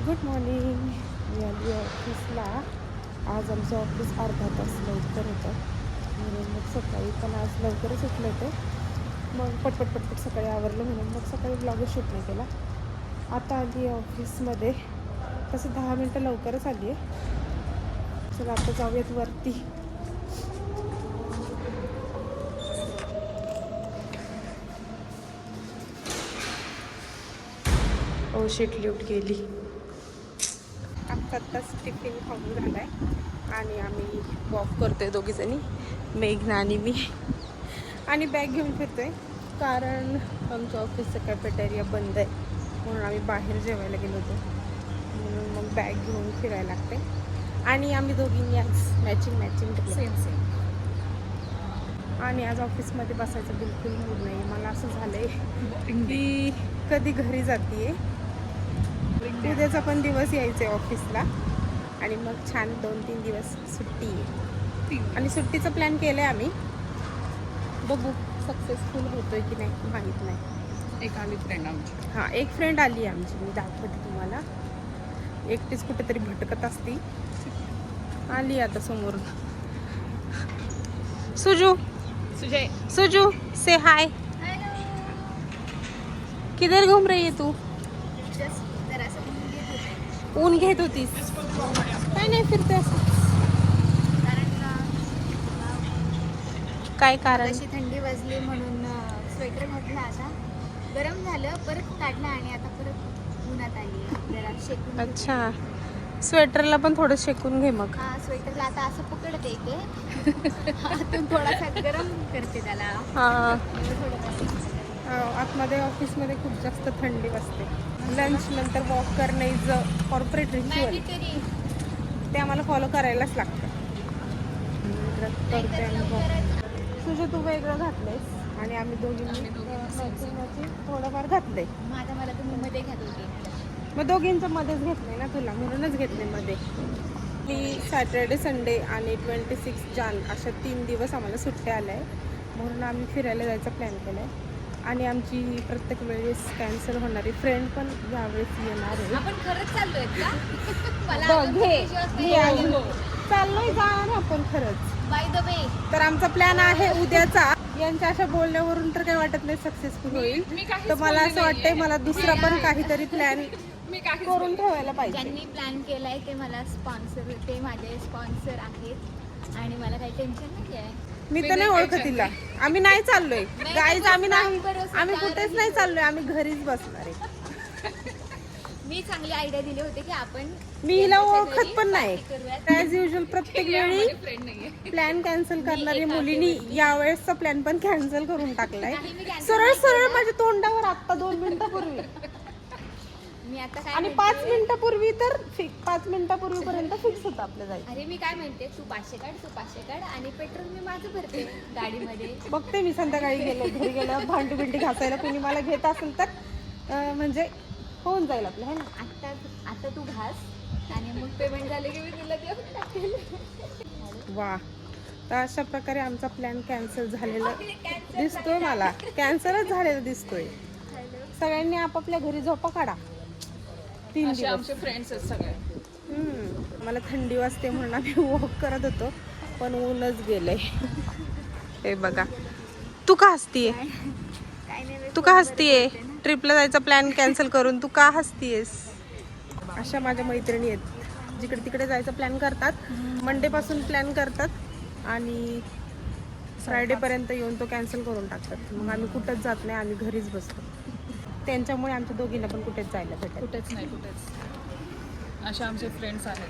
Good morning. मी आली ऑफिसला. आज आमचं ऑफिस अर्धा तास लवकर होतं म्हणून मग सकाळी पण आज लवकरच उठले होते. मग पटपट सकाळी आवरलं म्हणून मग सकाळी ब्लॉगच शूट नाही केला. आता आली ऑफिसमध्ये. तसं 10 मिनटं लवकरच आली आहे. चला आता जाऊयात वरती. ओ शिट, लिफ्ट गेली. आत्ताच टिफिन खाऊन झाला आहे आणि आम्ही वॉक करतो आहे दोघीजणी, मेघना आणि मी. आणि बॅग घेऊन फिरतो आहे कारण आमच्या ऑफिसचं कॅफेटेरिया बंद आहे म्हणून आम्ही बाहेर जेवायला गेलो होतो. म्हणून मग बॅग घेऊन फिरायला लागते. आणि आम्ही दोघींनी आज मॅचिंग सेम. आणि आज ऑफिसमध्ये बसायचं बिलकुल मूड नाही. मला असं झालं आहे की कधी घरी जाते. उद्याचा पण दिवस यायचं आहे ऑफिसला आणि मग छान 2-3 दिवस सुट्टी आहे. आणि सुट्टीचा प्लॅन केलं आहे आम्ही. बघू सक्सेसफुल होतोय की नाही माहीत नाही. एक आली फ्रेंड आमची. हां, एक फ्रेंड आली आहे आमची. मी दाखवते तुम्हाला. एकटीच कुठेतरी भटकत असती. आली आता समोरून. सुजू से हाय. किधर घूम रही है तू? ऊन घेत होतीस? काय नाही, फिरते असं. काय कारण? अशी थंडी वाजली म्हणून स्वेटर घातला. आता गरम झालं, परत काढला आणि आता परत उन्हात आली जरा शेकून. अच्छा, स्वेटरला पण थोडं शेकून घे मग. हा, स्वेटरला आता असं पकडते इथे आतून थोडासा गरम करते त्याला. हां, थोडं आतमध्ये ऑफिसमध्ये खूप जास्त थंडी वाजते. लंच नंतर वॉक करणे इज अ कॉर्पोरेट रिच्युअल. ते आम्हाला फॉलो करायलाच लागतं. तुझं तू वेगळं घातलंयस आणि आम्ही दोघींनी थोडंफार घातलंय. माझा मला तुम्ही मध्ये घ्या दोघी. मग दोघींचं मध्येच घेतलंय ना तुला, म्हणूनच घेतले मध्ये. मी सॅटर्डे संडे आणि 26 जान अशा 3 दिवस आम्हाला सुट्ट्या आल्या आहे म्हणून आम्ही फिरायला जायचा प्लॅन केला आहे. आणि आमची प्रत्येक वेळेस कॅन्सल होणारी फ्रेंड पण यावेळेस येणार आहे. आपण खरंच चाललोय का? मला चाललोय जाणार आपण खरंच. बाय द वे, तर आमचा प्लॅन आहे उद्याचा. यांच्या अशा बोलण्यावरून तर काही वाटत नाही सक्सेसफुल होईल. तर मला असं वाटतंय मला दुसरा पण काहीतरी प्लॅन करून ठेवायला पाहिजे. ज्यांनी प्लॅन केलाय ते मला स्पॉन्सर, ते माझे स्पॉन्सर आहेत आणि मला काही टेन्शन नाही आहे. मी तर नाही ओळखत तिला. आम्ही नाही चाललोय गाईज, आम्ही कुठेच नाही चाललोय. आम्ही घरीच बसणार आहे. मी चांगली आयडिया दिली होती की आपण, मी हिला ओळखत पण नाही. ॲज युजल प्रत्येक वेळी प्लॅन कॅन्सल करणारी मुलींनी यावेळेसचा प्लॅन पण कॅन्सल करून टाकलाय. सरळ माझ्या तोंडावर आत्ता 2 मिनिटापूर्वी. मी आता काय आणि 5 मिनिटापूर्वी तर 5 मिनिटापूर्वीपर्यंत फिक्स होतं आपलं जायचं. अरे मी काय म्हणते, तू 500 काढ आणि पेट्रोल मी माझं भरते गाडीमध्ये. बघते मी संध्याकाळी घरी गेलं भांडी बिंडी घासायला कुणी मला घेत असेल तर म्हणजे होऊन जाईल आपलं, है ना. आता तू घास आणि मग पेमेंट झाले की मी तुला देऊन टाकेल. वा, तर अशा प्रकारे आमचा प्लॅन कॅन्सल झालेला दिसतोय. मला कॅन्सलच झालेला दिसतोय. सगळ्यांनी आपापल्या घरी झोपा काढा. 3 दिवस आमचे फ्रेंड्स आहेत सगळे. मला थंडी वाजते म्हणून आम्ही वॉक करत होतो पण ऊनच गेलंय. हे बघा, तू का हसतीये? तू का हसतीये? ट्रिपला जायचा प्लॅन कॅन्सल करून तू का हसतीयेस? अशा माझ्या मैत्रिणी आहेत जिकडे तिकडे जायचा प्लॅन करतात. मंडेपासून प्लॅन करतात आणि फ्रायडेपर्यंत येऊन तो कॅन्सल करून टाकतात. मग आम्ही कुठंच जात नाही, आम्ही घरीच बसतो. त्यांच्यामुळे आमच्या दोघींना पण कुठेच जायला भेटत. कुठेच असे आमचे फ्रेंड्स आहेत.